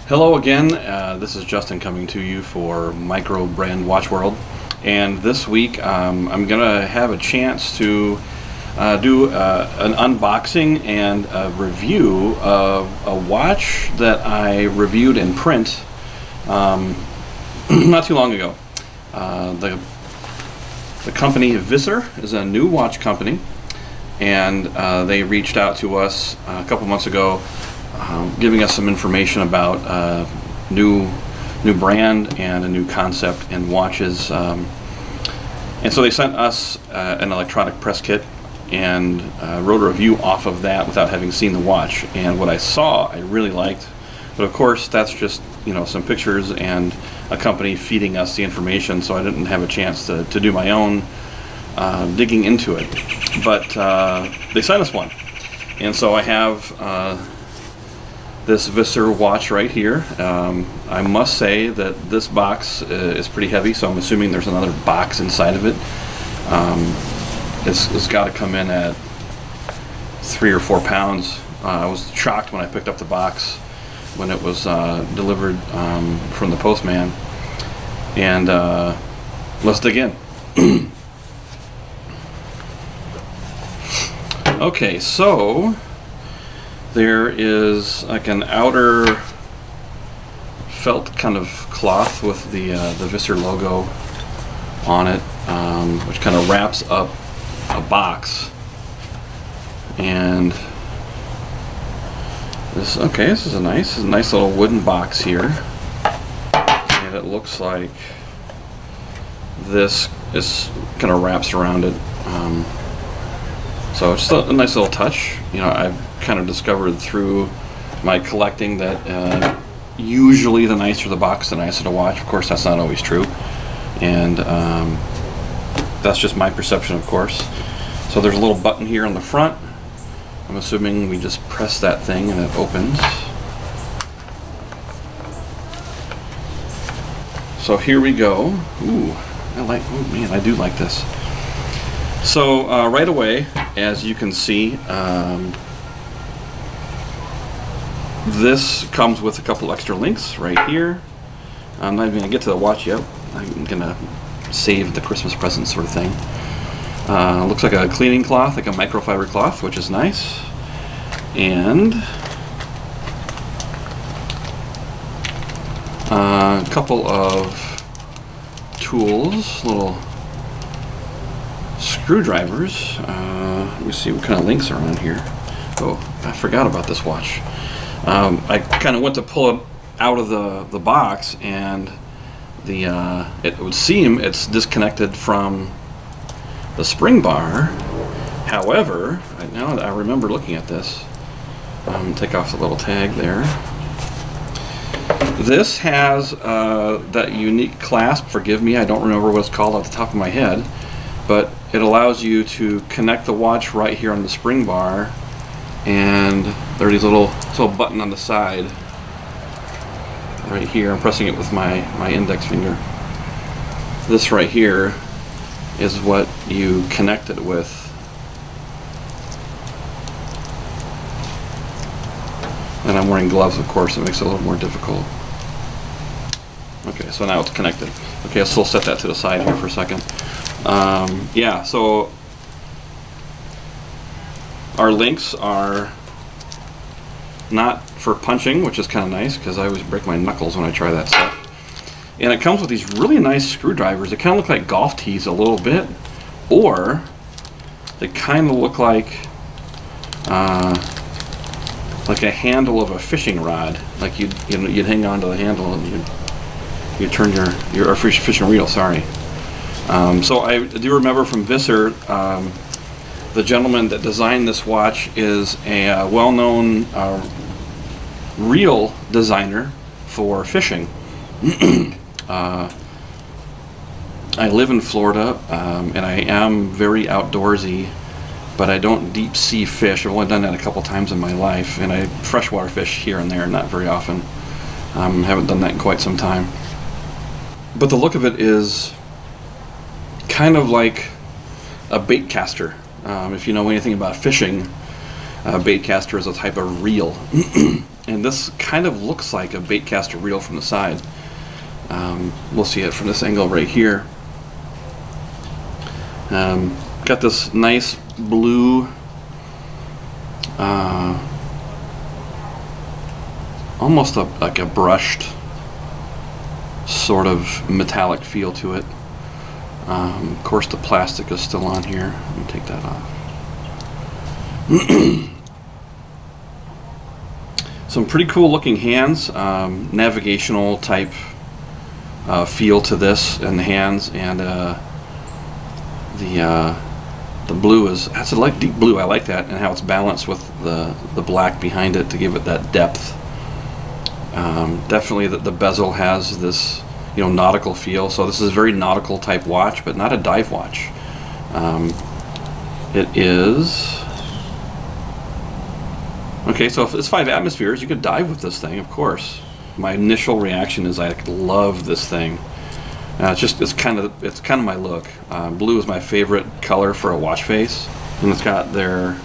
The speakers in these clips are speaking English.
Hello again, this is Justin coming to you for Microbrand Watch World, and this week I'm going to have a chance to do an unboxing and a review of a watch that I reviewed in print not too long ago. The company Visser is a new watch company, and they reached out to us a couple months ago giving us some information about new brand and a new concept in watches, and so they sent us an electronic press kit and wrote a review off of that without having seen the watch. And what I saw I really liked, but of course that's just some pictures and a company feeding us the information, so I didn't have a chance to do my own digging into it. But they sent us one, and so I have this Visser watch right here. I must say that this box is pretty heavy, so I'm assuming there's another box inside of it. It's got to come in at 3 or 4 pounds. I was shocked when I picked up the box when it was delivered from the postman. And let's dig in. Okay, so there is like an outer felt kind of cloth with the Visser logo on it, which kind of wraps up a box. And this is a nice little wooden box here, and it looks like this is kind of wraps around it. So it's a nice little touch. I've kind of discovered through my collecting that usually the nicer the box, the nicer the watch. Of course, that's not always true, and that's just my perception, of course. So there's a little button here on the front. I'm assuming we just press that thing and it opens. So here we go. Ooh, oh man, I do like this. So right away, as you can see, this comes with a couple extra links right here. I'm not even going to get to the watch yet. I'm going to save the Christmas present sort of thing. Looks like a cleaning cloth, like a microfiber cloth, which is nice. And a couple of tools, little screwdrivers. Let me see what kind of links are on here. Oh, I forgot about this watch. I kind of went to pull it out of the box, and it would seem it's disconnected from the spring bar. However, now I remember looking at this. Take off the little tag there. This has that unique clasp. Forgive me, I don't remember what it's called off the top of my head, but it allows you to connect the watch right here on the spring bar, and there's these little button on the side right here. I'm pressing it with my index finger. This right here is what you connect it with. And I'm wearing gloves, of course, it makes it a little more difficult. Okay, so now it's connected. Okay, I'll still set that to the side here for a second. Yeah, so our links are not for punching, which is kind of nice because I always break my knuckles when I try that stuff. And it comes with these really nice screwdrivers. They kind of look like golf tees a little bit, or they kind of look like a handle of a fishing rod. Like you'd hang on to the handle and you'd turn your fishing reel. Sorry. So I do remember from Visser, the gentleman that designed this watch is a well-known reel designer for fishing. I live in Florida, and I am very outdoorsy, but I don't deep sea fish. I've only done that a couple times in my life, and I freshwater fish here and there, not very often. Haven't done that in quite some time. But the look of it is kind of like a bait caster. If you know anything about fishing, a bait caster is a type of reel. And this kind of looks like a baitcaster reel from the side. We'll see it from this angle right here. Got this nice blue, almost like a brushed sort of metallic feel to it. Of course the plastic is still on here. Let me take that off. Some pretty cool looking hands, navigational type feel to this in the hands, and the blue that's a light deep blue. I like that, and how it's balanced with the black behind it to give it that depth. Definitely the bezel has this nautical feel, so this is a very nautical type watch, but not a dive watch. It is okay, so if it's 5 atmospheres, you could dive with this thing, of course. My initial reaction is I love this thing. It's kind of my look. Blue is my favorite color for a watch face, and it's got their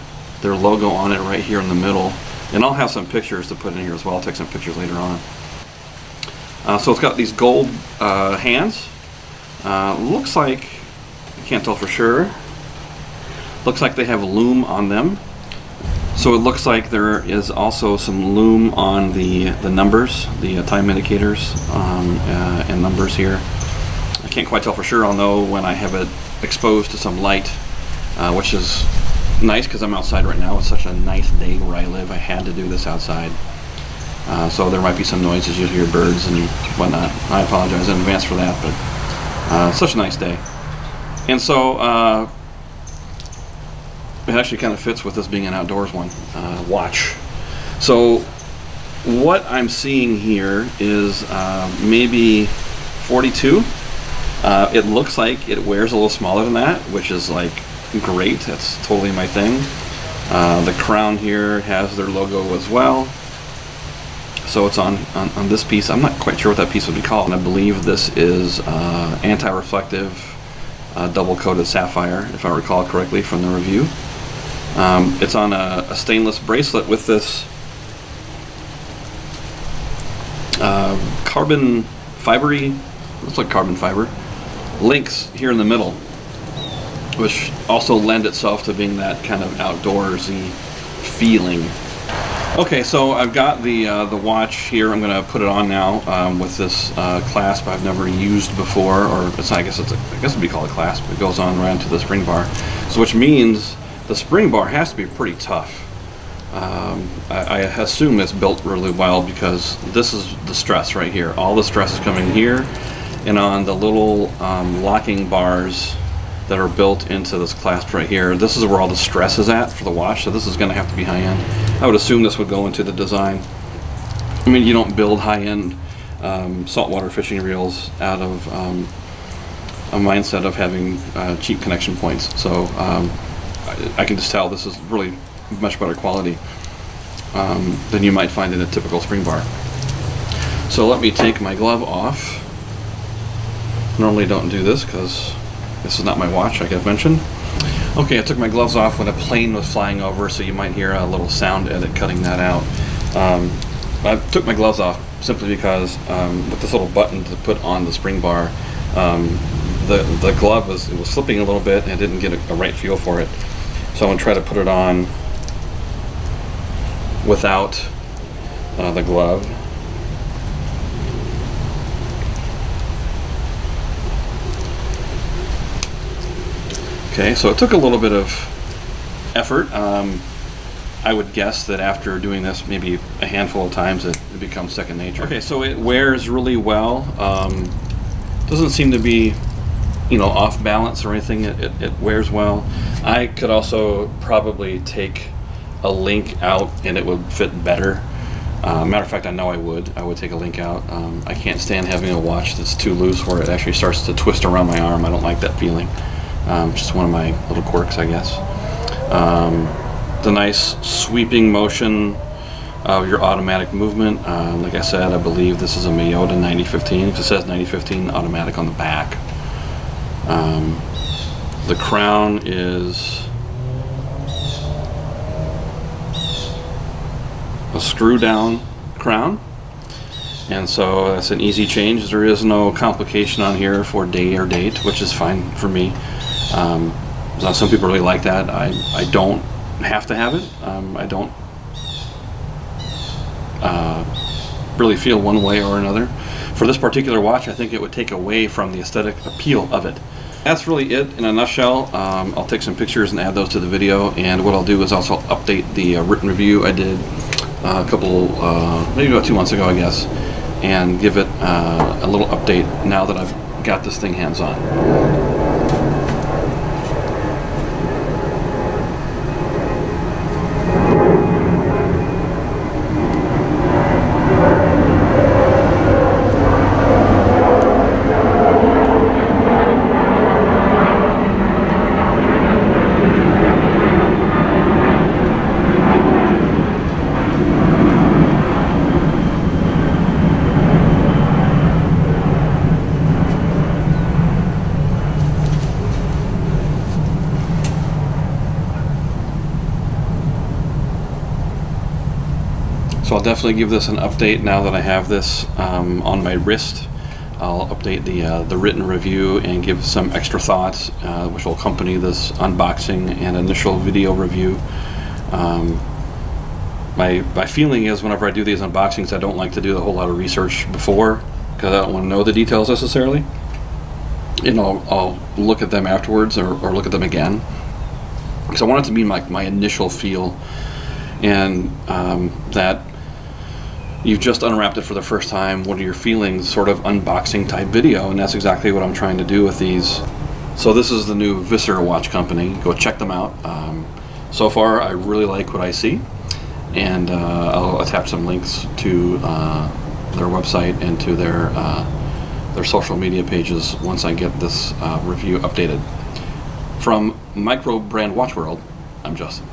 logo on it right here in the middle. And I'll have some pictures to put in here as well. I'll take some pictures later on. So it's got these gold hands. Looks like, I can't tell for sure. Looks like they have lume on them. So it looks like there is also some lume on the numbers, the time indicators and numbers here. I can't quite tell for sure. I'll know when I have it exposed to some light, which is nice because I'm outside right now. It's such a nice day where I live. I had to do this outside. So there might be some noises. You'll hear birds and whatnot. I apologize in advance for that, but such a nice day. And so it actually kind of fits with this being an outdoors watch. So what I'm seeing here is maybe 42. It looks like it wears a little smaller than that, which is like great. That's totally my thing. The crown here has their logo as well. So it's on this piece. I'm not quite sure what that piece would be called. And I believe this is anti-reflective double-coated sapphire, if I recall correctly from the review. It's on a stainless bracelet with this carbon fibery, looks like carbon fiber, links here in the middle, which also lend itself to being that kind of outdoorsy feeling. Okay, so I've got the watch here. I'm going to put it on now with this clasp I've never used before, or I guess it'd be called a clasp. It goes on right into the spring bar, so which means the spring bar has to be pretty tough. I assume it's built really well because this is the stress right here. All the stress is coming here, and on the little locking bars that are built into this clasp right here. This is where all the stress is at for the watch, so this is going to have to be high-end. I would assume this would go into the design. I mean, you don't build high-end saltwater fishing reels out of a mindset of having cheap connection points. So I can just tell this is really much better quality than you might find in a typical spring bar. So let me take my glove off. Normally don't do this because this is not my watch, like I've mentioned. Okay, I took my gloves off when a plane was flying over, so you might hear a little sound edit cutting that out. I took my gloves off simply because with this little button to put on the spring bar, the glove was slipping a little bit and I didn't get a right feel for it. So I'm going to try to put it on without the glove. Okay, so it took a little bit of effort. I would guess that after doing this maybe a handful of times it becomes second nature. Okay, so it wears really well. Doesn't seem to be, off balance or anything. It wears well. I could also probably take a link out and it would fit better. Matter of fact, I know I would take a link out. I can't stand having a watch that's too loose where it actually starts to twist around my arm. I don't like that feeling. Just one of my little quirks, I guess. The nice sweeping motion of your automatic movement. Like I said, I believe this is a Miyota 9015. It says 9015 automatic on the back. The crown is a screw down crown. And so that's an easy change. There is no complication on here for day or date, which is fine for me. Some people really like that. I don't have to have it. I don't really feel one way or another. For this particular watch, I think it would take away from the aesthetic appeal of it. That's really it in a nutshell. I'll take some pictures and add those to the video, and what I'll do is also update the written review I did a couple, maybe about 2 months ago, I guess, and give it a little update now that I've got this thing hands-on. So I'll definitely give this an update now that I have this on my wrist. I'll update the written review and give some extra thoughts, which will accompany this unboxing and initial video review. My feeling is whenever I do these unboxings, I don't like to do a whole lot of research before, because I don't want to know the details necessarily. I'll look at them afterwards or look at them again, because I want it to be my initial feel, and that you've just unwrapped it for the first time. What are your feelings? Sort of unboxing type video, and that's exactly what I'm trying to do with these. So this is the new Visser watch company. Go check them out. So far, I really like what I see, and I'll attach some links to their website and to their social media pages once I get this review updated. From Microbrand Watch World, I'm Justin.